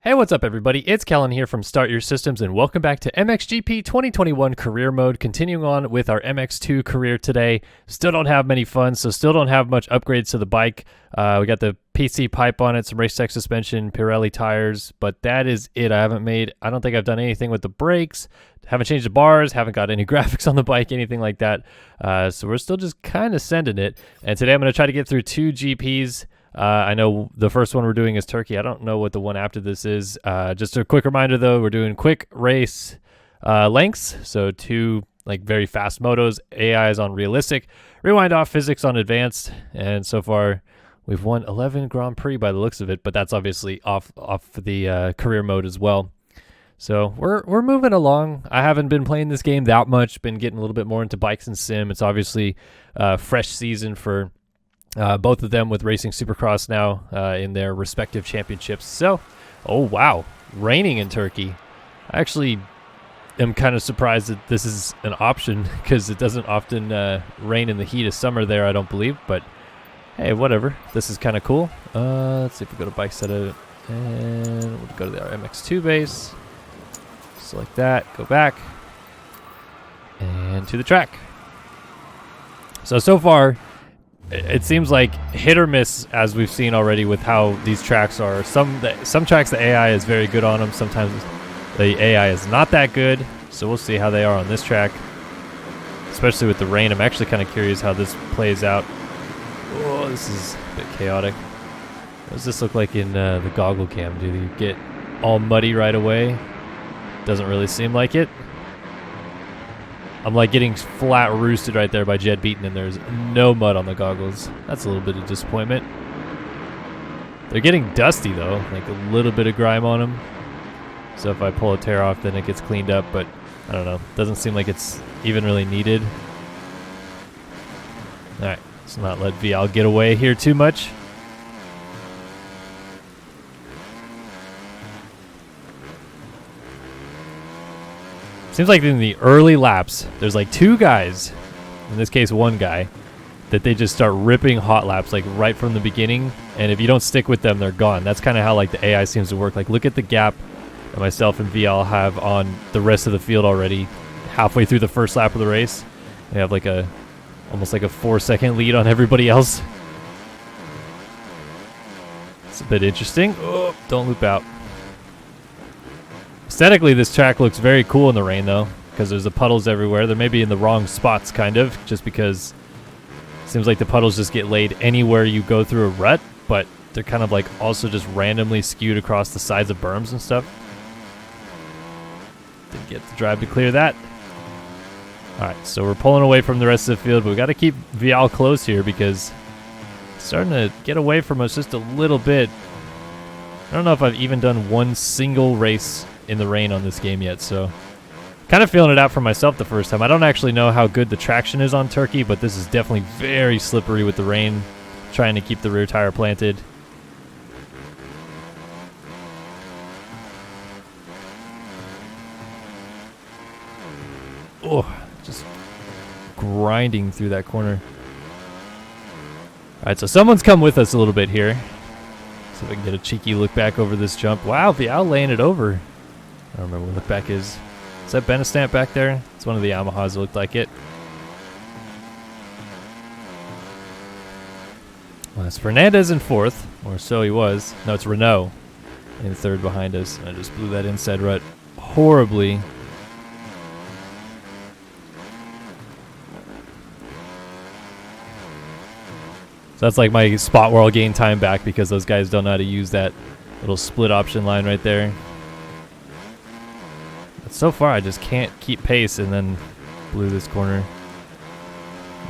Hey, what's up everybody? It's Kellen here from Start Your Systems and welcome back to MXGP 2021 Career Mode. Continuing on with our MX2 career today. Still don't have many funds, so still don't have much upgrades to the bike. We got the PC pipe on it, some Racetech suspension, Pirelli tires, but that is it. I don't think I've done anything with the brakes, haven't changed the bars, haven't got any graphics on the bike, anything like that. So we're still just kind of sending it. And today I'm going to try to get through 2 GPs. I know the first one we're doing is Turkey. I don't know what the one after this is. Just a quick reminder though, we're doing quick race lengths. So 2 like very fast motos. AI is on realistic. Rewind off, physics on advanced. And so far we've won 11 Grand Prix by the looks of it, but that's obviously off the career mode as well. So we're moving along. I haven't been playing this game that much. Been getting a little bit more into bikes and sim. It's obviously a fresh season for both of them with Racing Supercross now in their respective championships. So, oh wow, raining in Turkey. I actually am kind of surprised that this is an option because it doesn't often rain in the heat of summer there, I don't believe. But hey, whatever. This is kind of cool. Let's see if we go to bike setup and we'll go to the MX2 base. Select that, go back, and to the track. So far, it seems like hit or miss, as we've seen already with how these tracks are. Some tracks the AI is very good on them. Sometimes the AI is not that good. So we'll see how they are on this track, especially with the rain. I'm actually kind of curious how this plays out. Oh, this is a bit chaotic. What does this look like in the goggle cam? Do you get all muddy right away? Doesn't really seem like it. I'm like getting flat roosted right there by Jed Beaton, and there's no mud on the goggles. That's a little bit of disappointment. They're getting dusty though, like a little bit of grime on them. So if I pull a tear off, then it gets cleaned up, but I don't know. Doesn't seem like it's even really needed. All right, let's not let Vial get away here too much. Seems like in the early laps, there's like 2 guys, in this case 1 guy, that they just start ripping hot laps like right from the beginning. And if you don't stick with them, they're gone. That's kind of how like the AI seems to work. Like look at the gap that myself and VL have on the rest of the field already halfway through the first lap of the race. We have like almost like a 4-second lead on everybody else. It's a bit interesting. Oh, don't loop out. Aesthetically, this track looks very cool in the rain, though, because there's the puddles everywhere. They're maybe in the wrong spots, kind of, just because it seems like the puddles just get laid anywhere you go through a rut, but they're kind of like also just randomly skewed across the sides of berms and stuff. Didn't get the drive to clear that. All right, so we're pulling away from the rest of the field, but we got to keep Vial close here because it's starting to get away from us just a little bit. I don't know if I've even done one single race in the rain on this game yet, so kind of feeling it out for myself the first time. I don't actually know how good the traction is on Turkey, but this is definitely very slippery with the rain, trying to keep the rear tire planted. Oh, just grinding through that corner. All right, so someone's come with us a little bit here. See if I can get a cheeky look back over this jump. Wow, Vial laying it over. I don't remember what the back is. Is that Benestamp back there? It's one of the Yamahas that looked like it. Well, that's Fernandez in 4th, or so he was. No, it's Renault in 3rd behind us. I just blew that inside rut horribly. So that's like my spot where I'll gain time back because those guys don't know how to use that little split option line right there. But so far I just can't keep pace and then blew this corner.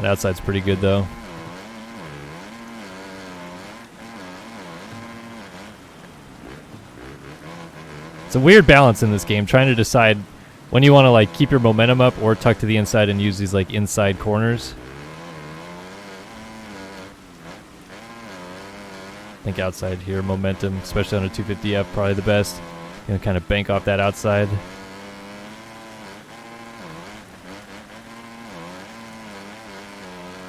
The outside's pretty good though. It's a weird balance in this game, trying to decide when you want to like keep your momentum up or tuck to the inside and use these like inside corners. I think outside here, momentum, especially on a 250F, probably the best. You know, kind of bank off that outside.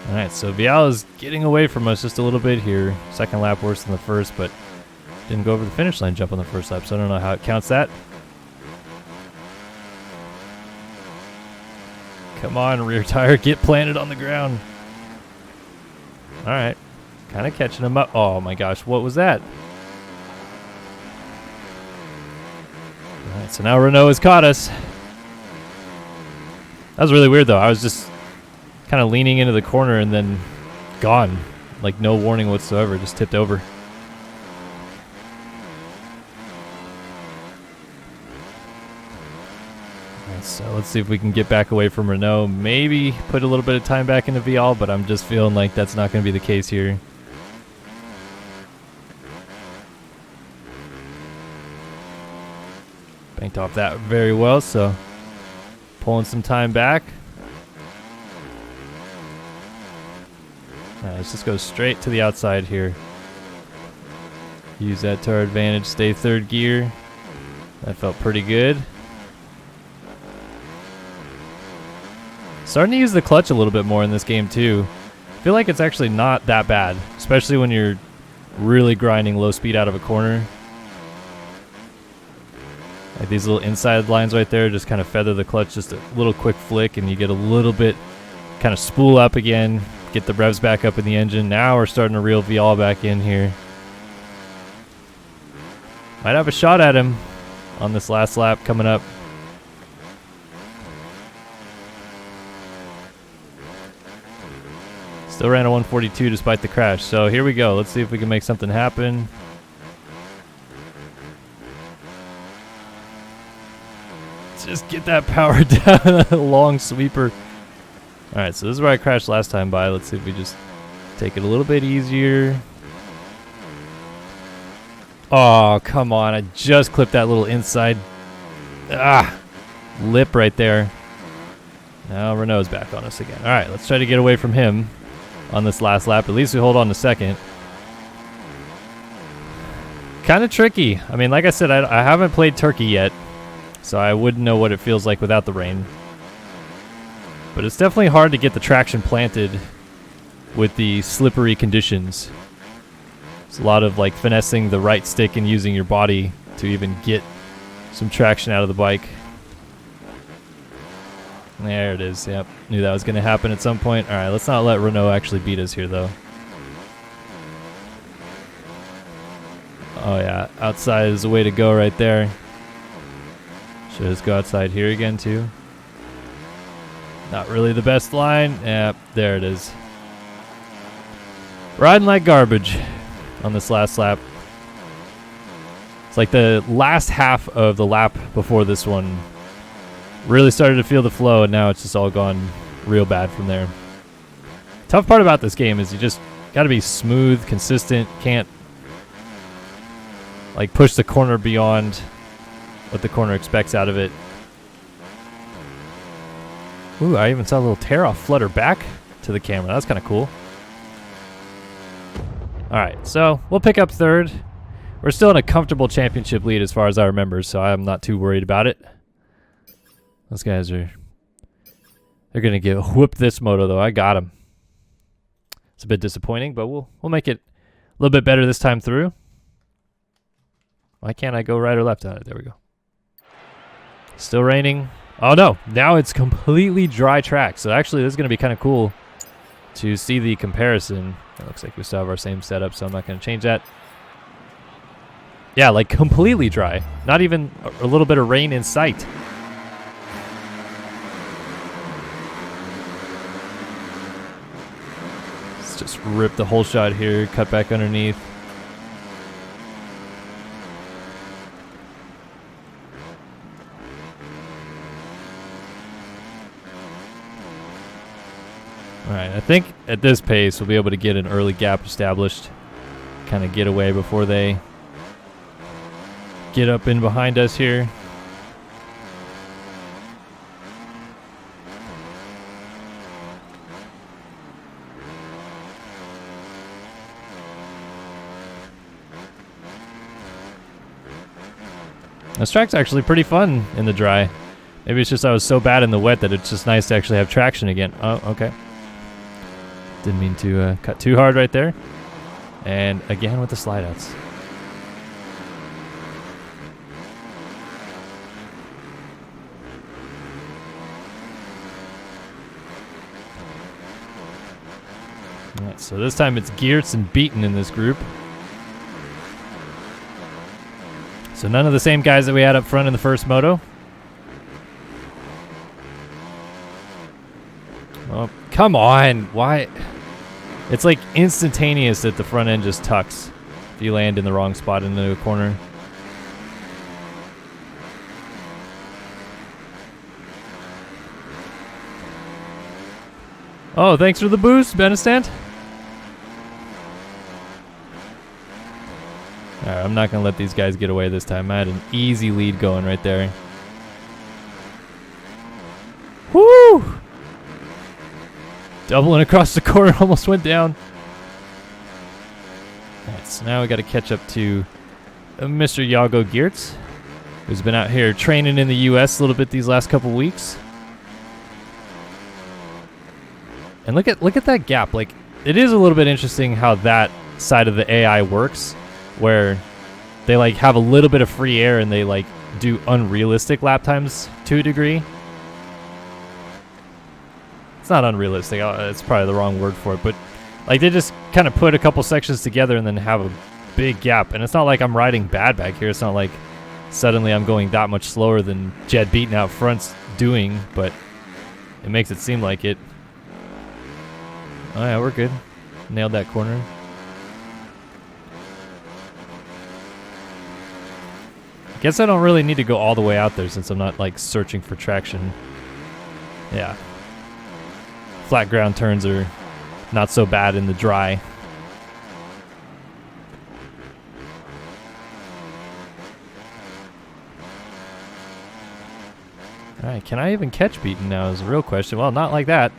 All right, so Vial is getting away from us just a little bit here. Second lap worse than the first, but didn't go over the finish line jump on the first lap, so I don't know how it counts that. Come on, rear tire, get planted on the ground. All right, kind of catching him up. Oh my gosh, what was that? All right, so now Renault has caught us. That was really weird though. I was just kind of leaning into the corner and then gone. Like no warning whatsoever, just tipped over. So let's see if we can get back away from Renault. Maybe put a little bit of time back into Vial, but I'm just feeling like that's not going to be the case here. Banked off that very well, so pulling some time back. All right, let's just go straight to the outside here. Use that to our advantage, stay third gear. That felt pretty good. Starting to use the clutch a little bit more in this game too. I feel like it's actually not that bad, especially when you're really grinding low speed out of a corner. Like these little inside lines right there, just kind of feather the clutch, just a little quick flick, and you get a little bit, kind of spool up again, get the revs back up in the engine. Now we're starting to reel Vial back in here. Might have a shot at him on this last lap coming up. Still ran a 142 despite the crash. So here we go. Let's see if we can make something happen. Let's just get that power down. A long sweeper. All right, so this is where I crashed last time by. Let's see if we just take it a little bit easier. Oh, come on. I just clipped that little inside lip right there. Now Renault's back on us again. All right, let's try to get away from him on this last lap. At least we hold on to second. Kind of tricky. I mean, like I said, I haven't played Turkey yet, so I wouldn't know what it feels like without the rain. But it's definitely hard to get the traction planted with the slippery conditions. It's a lot of like finessing the right stick and using your body to even get some traction out of the bike. There it is. Yep. Knew that was going to happen at some point. All right, let's not let Renault actually beat us here, though. Oh, yeah. Outside is the way to go right there. Should just go outside here again, too. Not really the best line. Yep, there it is. Riding like garbage on this last lap. It's like the last half of the lap before this one really started to feel the flow, and now it's just all gone real bad from there. Tough part about this game is you just got to be smooth, consistent, can't like push the corner beyond what the corner expects out of it. Ooh, I even saw a little tear off flutter back to the camera. That's kind of cool. All right, so we'll pick up third. We're still in a comfortable championship lead as far as I remember, so I'm not too worried about it. Those guys are, they're going to get whooped this moto, though. I got him. It's a bit disappointing, but we'll make it a little bit better this time through. Why can't I go right or left on it? There we go. Still raining. Oh, no. Now it's completely dry track. So actually, this is going to be kind of cool to see the comparison. It looks like we still have our same setup, so I'm not going to change that. Yeah, like completely dry. Not even a little bit of rain in sight. Just rip the whole shot here, cut back underneath. All right, I think at this pace we'll be able to get an early gap established, kind of get away before they get up in behind us here. This track's actually pretty fun in the dry. Maybe it's just I was so bad in the wet that it's just nice to actually have traction again. Oh, okay. Didn't mean to cut too hard right there. And again with the slide outs. All right, so this time it's Geertz and Beaton in this group. So none of the same guys that we had up front in the first moto. Oh, come on. Why? It's like instantaneous that the front end just tucks if you land in the wrong spot into a corner. Oh, thanks for the boost, Benestant. All right, I'm not going to let these guys get away this time. I had an easy lead going right there. Woo! Doubling across the corner, almost went down. All right, so now we got to catch up to Mr. Yago Geertz, who's been out here training in the U.S. a little bit these last couple weeks. And look at that gap. Like, it is a little bit interesting how that side of the AI works, where they like have a little bit of free air and they like do unrealistic lap times to a degree. It's not unrealistic. It's probably the wrong word for it, but like they just kind of put a couple sections together and then have a big gap. And it's not like I'm riding bad back here. It's not like suddenly I'm going that much slower than Jed Beaton out front's doing, but it makes it seem like it. Oh yeah, we're good. Nailed that corner. I guess I don't really need to go all the way out there since I'm not like searching for traction. Yeah. Flat ground turns are not so bad in the dry. All right, can I even catch Beaton now is a real question. Well, not like that.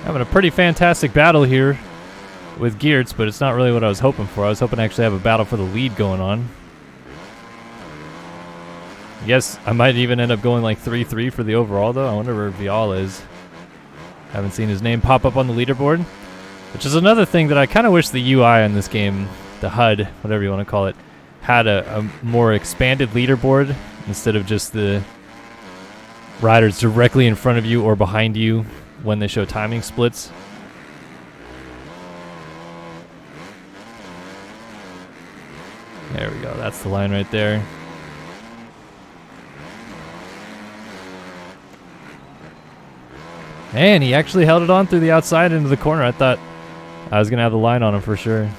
Having a pretty fantastic battle here with Geertz, but it's not really what I was hoping for. I was hoping to actually have a battle for the lead going on. I guess I might even end up going like 3-3 for the overall, though. I wonder where Riola is. Haven't seen his name pop up on the leaderboard, which is another thing that I kind of wish the UI in this game, the HUD, whatever you want to call it, had a more expanded leaderboard instead of just the riders directly in front of you or behind you when they show timing splits. There we go. That's the line right there. And he actually held it on through the outside into the corner. I thought I was going to have the line on him for sure.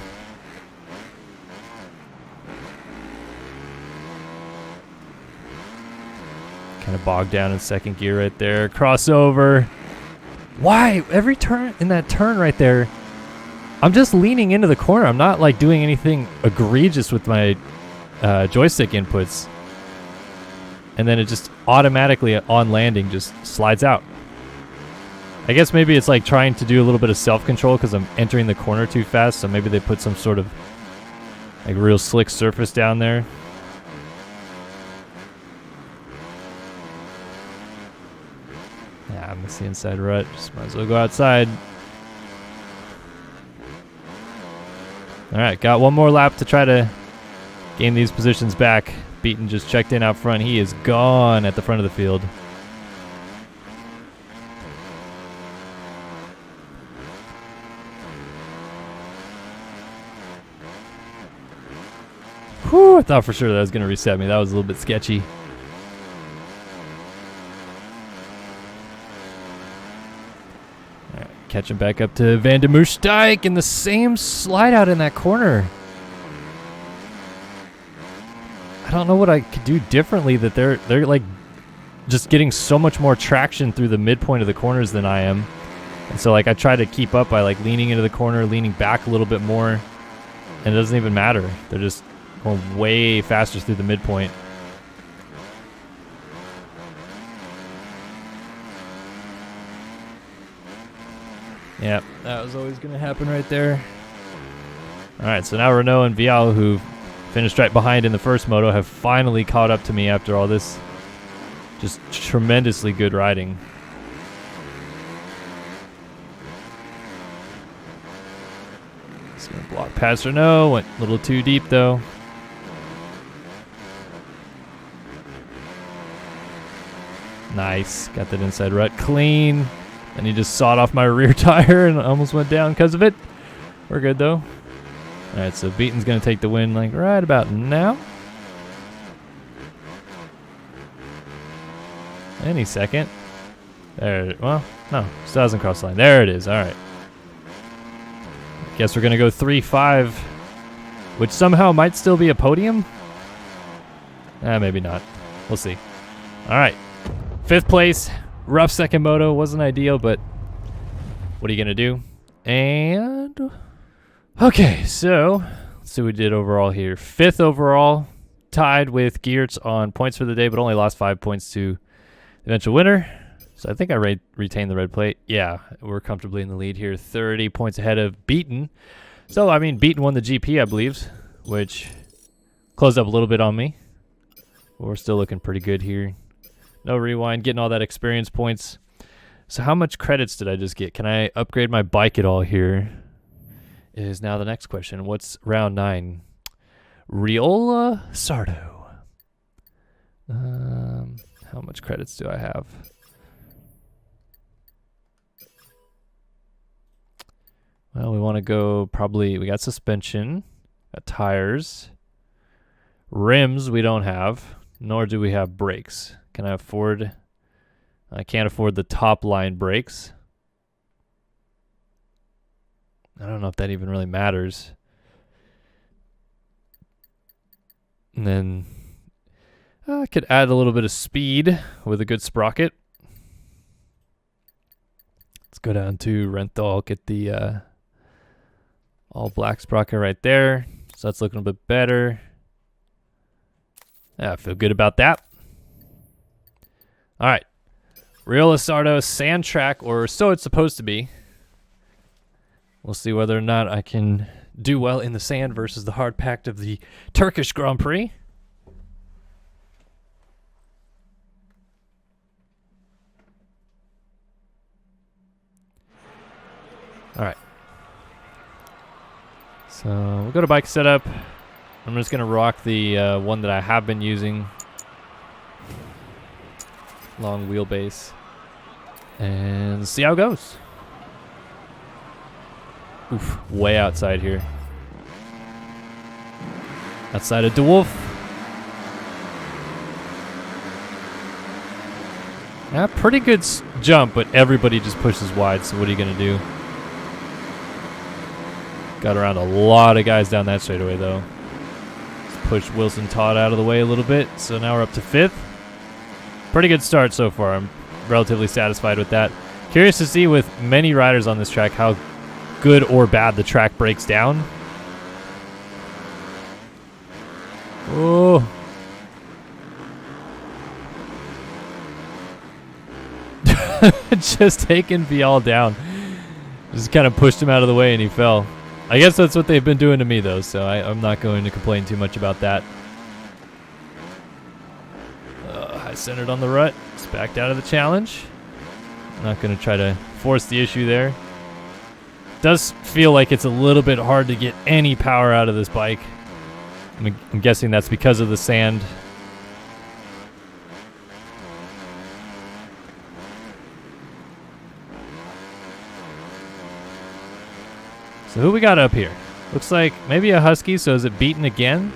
Kind of bogged down in second gear right there. Crossover. Why? Every turn in that turn right there, I'm just leaning into the corner. I'm not like doing anything egregious with my joystick inputs. And then it just automatically on landing just slides out. I guess maybe it's like trying to do a little bit of self-control because I'm entering the corner too fast. So maybe they put some sort of like real slick surface down there. Yeah, I miss the inside rut. Just might as well go outside. All right, got one more lap to try to gain these positions back. Beaton just checked in out front. He is gone at the front of the field. Whew, I thought for sure that was going to reset me. That was a little bit sketchy. All right, catching back up to Van de Moosdijk in the same slide out in that corner. I don't know what I could do differently that they're like just getting so much more traction through the midpoint of the corners than I am. And so like I try to keep up by like leaning into the corner, leaning back a little bit more, and it doesn't even matter. They're just going way faster through the midpoint. Yeah, that was always going to happen right there. All right, so now Renault and Vial, who finished right behind in the first moto, have finally caught up to me after all this just tremendously good riding. Just going to block past Renault. Went a little too deep, though. Nice. Got that inside rut clean. And he just sawed off my rear tire and almost went down because of it. We're good, though. All right, so Beaton's going to take the win like right about now. Any second. There, well, no, still hasn't crossed the line. There it is, all right. Guess we're going to go 3-5, which somehow might still be a podium. Maybe not. We'll see. All right, 5th place. Rough second moto. Wasn't ideal, but what are you going to do? And, okay, so let's see what we did overall here. 5th overall, tied with Geertz on points for the day, but only lost 5 points to the eventual winner. So I think I retained the red plate. Yeah, we're comfortably in the lead here. 30 points ahead of Beaton. So, I mean, Beaton won the GP, I believe, which closed up a little bit on me. But we're still looking pretty good here. No rewind, getting all that experience points. So how much credits did I just get? Can I upgrade my bike at all here? Is now the next question. What's round 9? Riola Sardo. How much credits do I have? Well, we want to go probably, we got suspension, got tires, rims we don't have, nor do we have brakes. Can I afford, I can't afford the top line brakes. I don't know if that even really matters. And then I could add a little bit of speed with a good sprocket. Let's go down to Renthal, get the all black sprocket right there. So that's looking a bit better. Yeah, I feel good about that. All right. Riola Sardo sand track, or so it's supposed to be. We'll see whether or not I can do well in the sand versus the hard packed of the Turkish Grand Prix. All right. So we'll go to bike setup. I'm just going to rock the one that I have been using. Long wheelbase. And see how it goes. Oof, way outside here. Outside of DeWolf. Yeah, pretty good jump, but everybody just pushes wide, so what are you going to do? Got around a lot of guys down that straightaway, though. Let's push Wilson Todd out of the way a little bit, so now we're up to 5th. Pretty good start so far. I'm relatively satisfied with that. Curious to see with many riders on this track how good or bad the track breaks down. Oh. Just taking Vial down. Just kind of pushed him out of the way and he fell. I guess that's what they've been doing to me, though, so I'm not going to complain too much about that. High centered on the rut. It's backed out of the challenge. I'm not going to try to force the issue there. Does feel like it's a little bit hard to get any power out of this bike. I'm guessing that's because of the sand. So who we got up here? Looks like maybe a Husky, so is it Beaton again?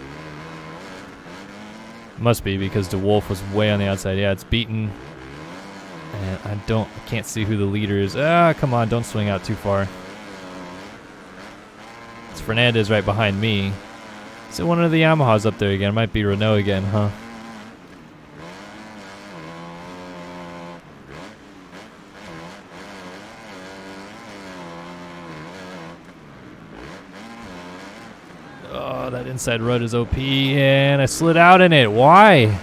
Must be because DeWolf was way on the outside. Yeah, it's Beaton. And I can't see who the leader is. Ah, come on, don't swing out too far. It's Fernandez right behind me. Is it one of the Yamahas up there again? It might be Renault again, huh? Oh, that inside rut is OP, and I slid out in it. Why?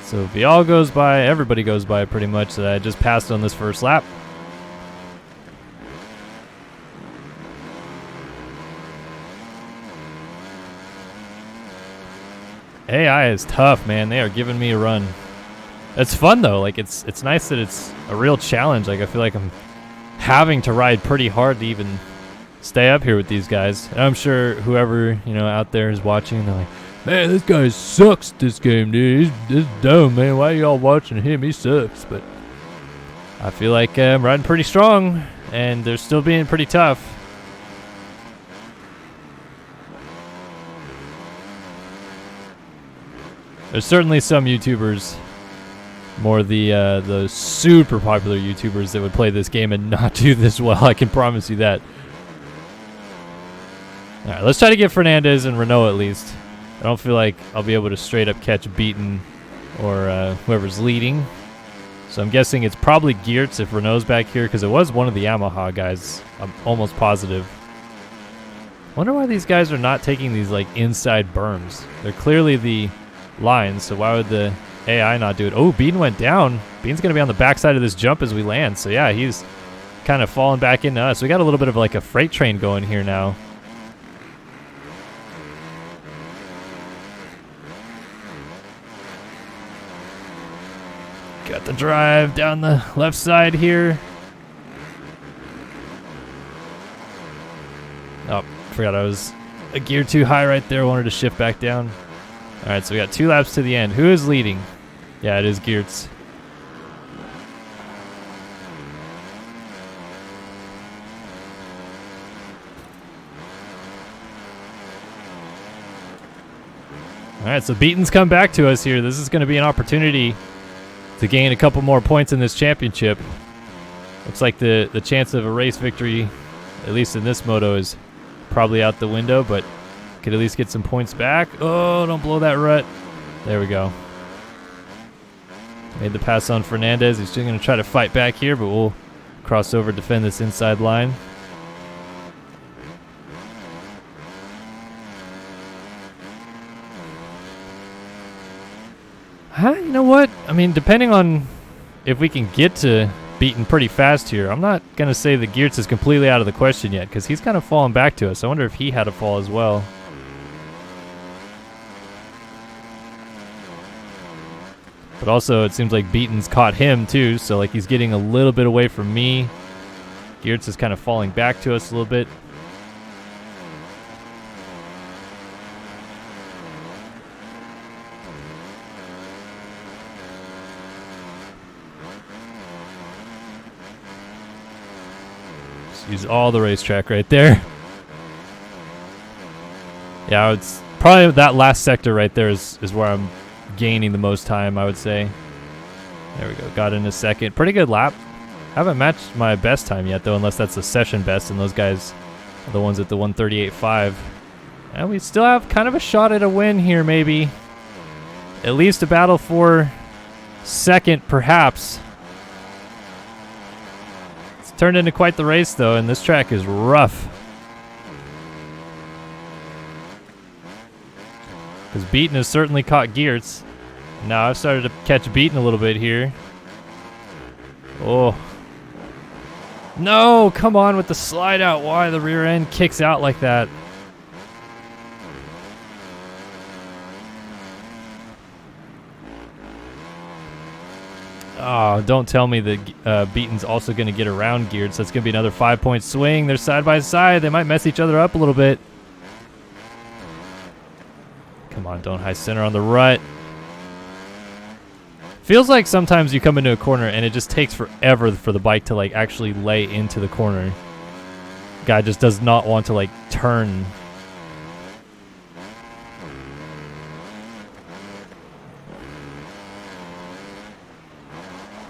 So Vial goes by, everybody goes by pretty much that I just passed on this first lap. AI is tough, man. They are giving me a run. It's fun though. Like it's nice that it's a real challenge. Like I feel like I'm having to ride pretty hard to even stay up here with these guys. And I'm sure whoever, out there is watching, they're like, Man, this guy sucks this game, dude. This is dumb, man. Why are y'all watching him? He sucks. But I feel like I'm riding pretty strong, and they're still being pretty tough. There's certainly some YouTubers, more the super popular YouTubers, that would play this game and not do this well. I can promise you that. All right, let's try to get Fernandez and Renault at least. I don't feel like I'll be able to straight up catch Beaton or whoever's leading. So I'm guessing it's probably Geertz if Renault's back here, because it was one of the Yamaha guys. I'm almost positive. Wonder why these guys are not taking these like inside berms. They're clearly the lines, so why would the AI not do it? Oh, Beaton went down. Beaton's going to be on the backside of this jump as we land. So yeah, he's kind of falling back into us. We got a little bit of like a freight train going here now. Got the drive down the left side here. Oh, forgot I was a gear too high right there. Wanted to shift back down. All right, so we got 2 laps to the end. Who is leading? Yeah, it is Geertz. All right, so Beaton's come back to us here. This is going to be an opportunity to gain a couple more points in this championship. Looks like the chance of a race victory, at least in this moto, is probably out the window, but could at least get some points back. Oh, don't blow that rut. There we go. Made the pass on Fernandez. He's still going to try to fight back here, but we'll cross over, defend this inside line. You know what? I mean, depending on if we can get to Beaton pretty fast here, I'm not going to say that Geertz is completely out of the question yet, because he's kind of fallen back to us. I wonder if he had a fall as well. But also, it seems like Beaton's caught him too, so like he's getting a little bit away from me. Geertz is kind of falling back to us a little bit. Just use all the racetrack right there. Yeah, it's probably that last sector right there is where I'm gaining the most time, I would say. There we go. Got in a second. Pretty good lap. Haven't matched my best time yet, though, unless that's the session best, and those guys are the ones at the 138.5. And we still have kind of a shot at a win here, maybe. At least a battle for second, perhaps. It's turned into quite the race, though, and this track is rough. Because Beaton has certainly caught Geertz. Now I've started to catch Beaton a little bit here. Oh. No, come on with the slide out. Why the rear end kicks out like that? Oh, don't tell me that Beaton's also going to get around Geertz. That's going to be another 5-point swing. They're side by side. They might mess each other up a little bit. Come on, don't high center on the rut. Feels like sometimes you come into a corner and it just takes forever for the bike to like actually lay into the corner. Guy just does not want to like turn.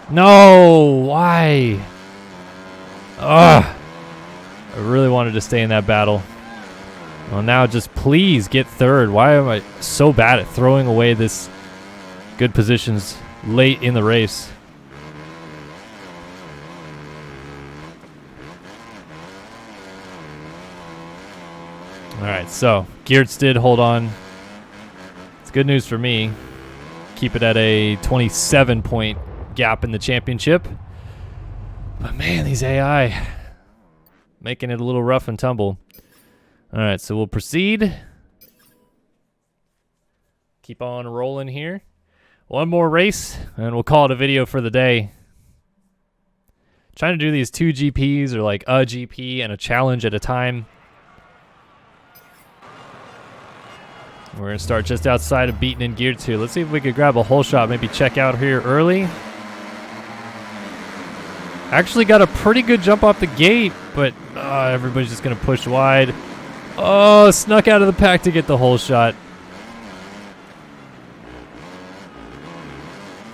No, why? Ugh. I really wanted to stay in that battle. Well, now just please get third. Why am I so bad at throwing away this good positions late in the race? All right, so Geertz did hold on. It's good news for me. Keep it at a 27-point gap in the championship. But man, these AI making it a little rough and tumble. All right, so we'll proceed. Keep on rolling here. One more race, and we'll call it a video for the day. Trying to do these 2 GPs or like a GP and a challenge at a time. We're going to start just outside of beaten in gear 2. Let's see if we could grab a hole shot, maybe check out here early. Actually got a pretty good jump off the gate, but everybody's just going to push wide. Oh, snuck out of the pack to get the hole shot.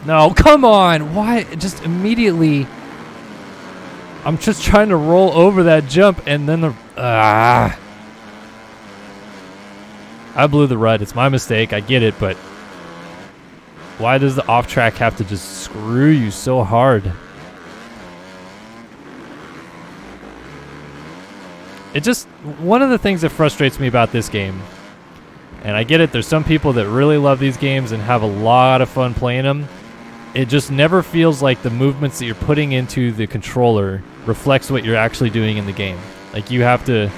No, come on. Why? Just immediately. I'm just trying to roll over that jump, and then I blew the rut. It's my mistake. I get it, but why does the off track have to just screw you so hard? It just, one of the things that frustrates me about this game, and I get it, there's some people that really love these games and have a lot of fun playing them. It just never feels like the movements that you're putting into the controller reflects what you're actually doing in the game. Like, you have to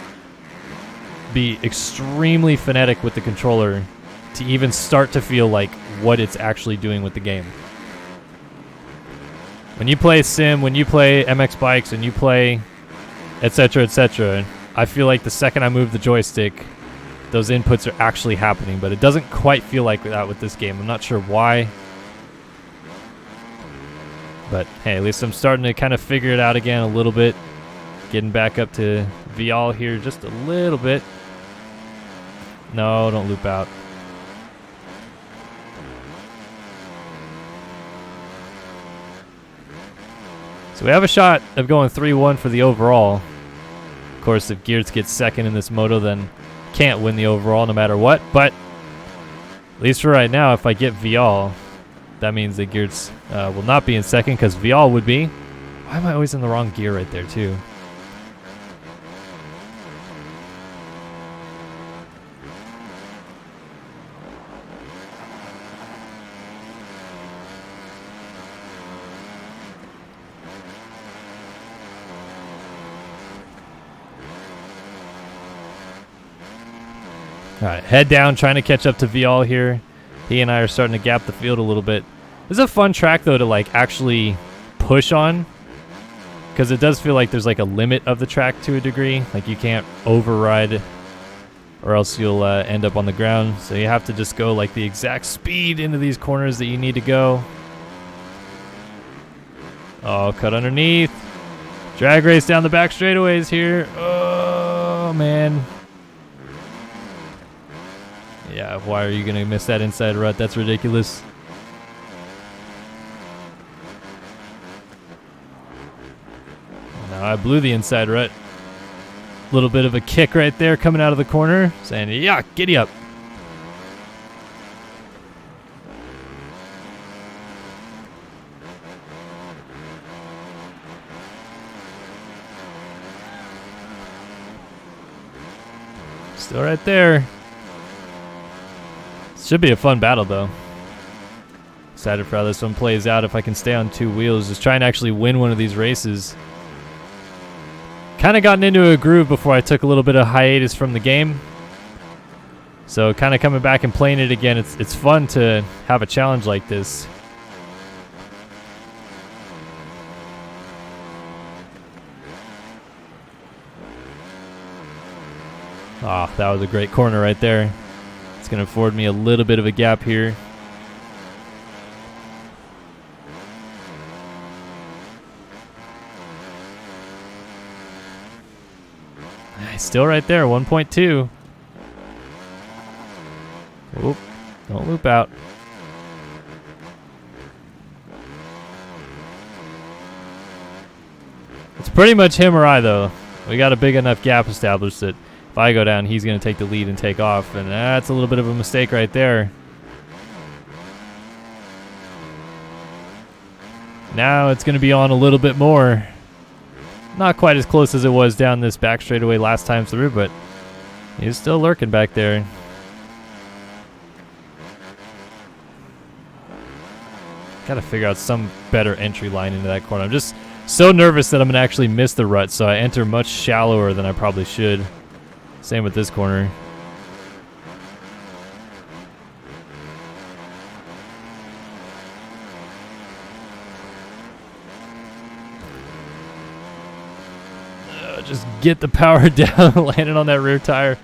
be extremely phonetic with the controller to even start to feel like what it's actually doing with the game. When you play Sim, when you play MX Bikes, and you play etc., I feel like the second I move the joystick, those inputs are actually happening, but it doesn't quite feel like that with this game. I'm not sure why. But hey, at least I'm starting to kind of figure it out again a little bit. Getting back up to Vial here just a little bit. No, don't loop out. So we have a shot of going 3-1 for the overall. Of course, if Geertz gets second in this moto, then can't win the overall no matter what. But at least for right now, if I get Vial, that means that Geertz will not be in second because Vial would be. Why am I always in the wrong gear right there, too? All right, head down, trying to catch up to Vial here. He and I are starting to gap the field a little bit. This is a fun track, though, to like actually push on, because it does feel like there's like a limit of the track to a degree. Like, you can't override or else you'll end up on the ground. So you have to just go like the exact speed into these corners that you need to go. Oh, cut underneath. Drag race down the back straightaways here. Oh, man. Yeah, why are you going to miss that inside rut? That's ridiculous. Now I blew the inside rut. Little bit of a kick right there coming out of the corner, saying, yeah, giddy up. Still right there. Should be a fun battle, though. Excited for how this one plays out. If I can stay on two wheels, just try and actually win one of these races. Kind of gotten into a groove before I took a little bit of hiatus from the game. So kind of coming back and playing it again, it's fun to have a challenge like this. Ah, that was a great corner right there. It's going to afford me a little bit of a gap here. Still right there, 1.2. Oop, don't loop out. It's pretty much him or I, though. We got a big enough gap established that if I go down, he's going to take the lead and take off, and that's a little bit of a mistake right there. Now it's going to be on a little bit more. Not quite as close as it was down this back straightaway last time through, but he's still lurking back there. Got to figure out some better entry line into that corner. I'm just so nervous that I'm going to actually miss the rut, so I enter much shallower than I probably should. Same with this corner. Just get the power down, landing on that rear tire.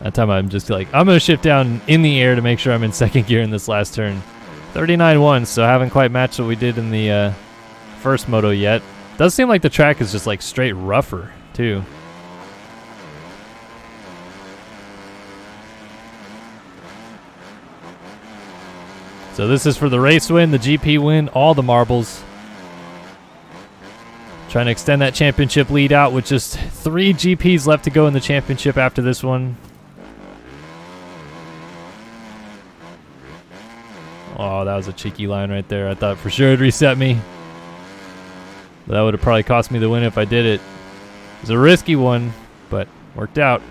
That time I'm just like, I'm going to shift down in the air to make sure I'm in second gear in this last turn. 39.1, so I haven't quite matched what we did in the first moto yet. Does seem like the track is just like straight rougher, too. So this is for the race win, the GP win, all the marbles. Trying to extend that championship lead out with just 3 GPs left to go in the championship after this one. Oh, that was a cheeky line right there. I thought for sure it'd reset me. But that would have probably cost me the win if I did it. It was a risky one, but worked out.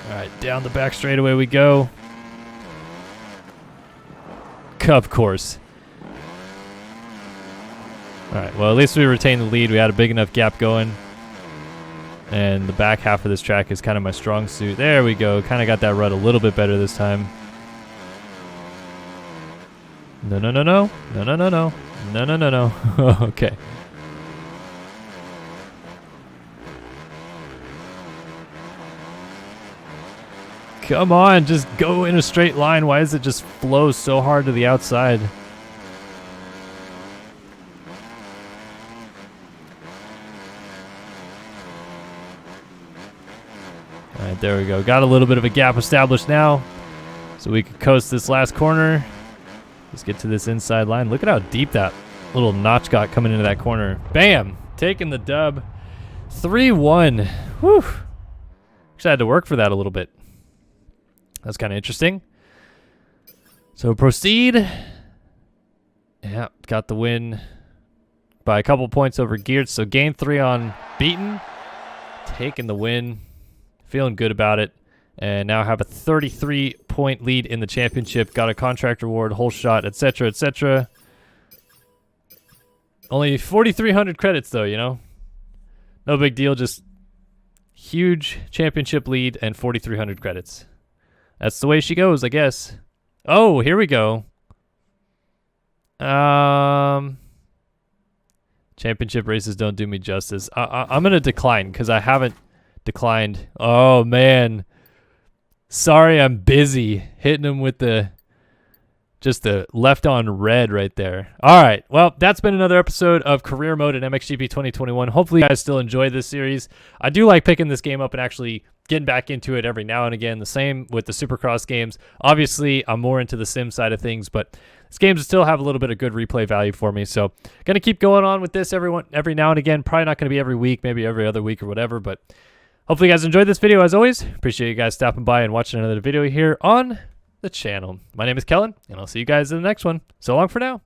All right, down the back straightaway we go. Of course. All right, well, at least we retained the lead. We had a big enough gap going. And the back half of this track is kind of my strong suit. There we go. Kind of got that rut a little bit better this time. No, no, no, no. No, no, no, no. No, no, no, no. Okay. Come on, just go in a straight line. Why does it just flow so hard to the outside? All right, there we go. Got a little bit of a gap established now, so we could coast this last corner. Let's get to this inside line. Look at how deep that little notch got coming into that corner. Bam! Taking the dub. 3-1. Whew. Actually, I had to work for that a little bit. That's kind of interesting. So proceed. Yeah, got the win by a couple points over Geert. So gain 3 on Beaten. Taking the win. Feeling good about it. And now have a 33-point lead in the championship. Got a contract reward, whole shot, etc., etc. Only 4,300 credits, though, you know? No big deal. Just huge championship lead and 4,300 credits. That's the way she goes, I guess. Oh, here we go. Championship races don't do me justice. I'm going to decline because I haven't declined. Oh, man. Sorry, I'm busy hitting him with just the left on red right there. All right. Well, that's been another episode of Career Mode in MXGP 2021. Hopefully you guys still enjoy this series. I do like picking this game up and actually getting back into it every now and again. The same with the Supercross games. Obviously, I'm more into the sim side of things, but these games still have a little bit of good replay value for me. So going to keep going on with this every now and again. Probably not going to be every week, maybe every other week or whatever, but hopefully you guys enjoyed this video as always. Appreciate you guys stopping by and watching another video here on the channel. My name is Kellen, and I'll see you guys in the next one. So long for now.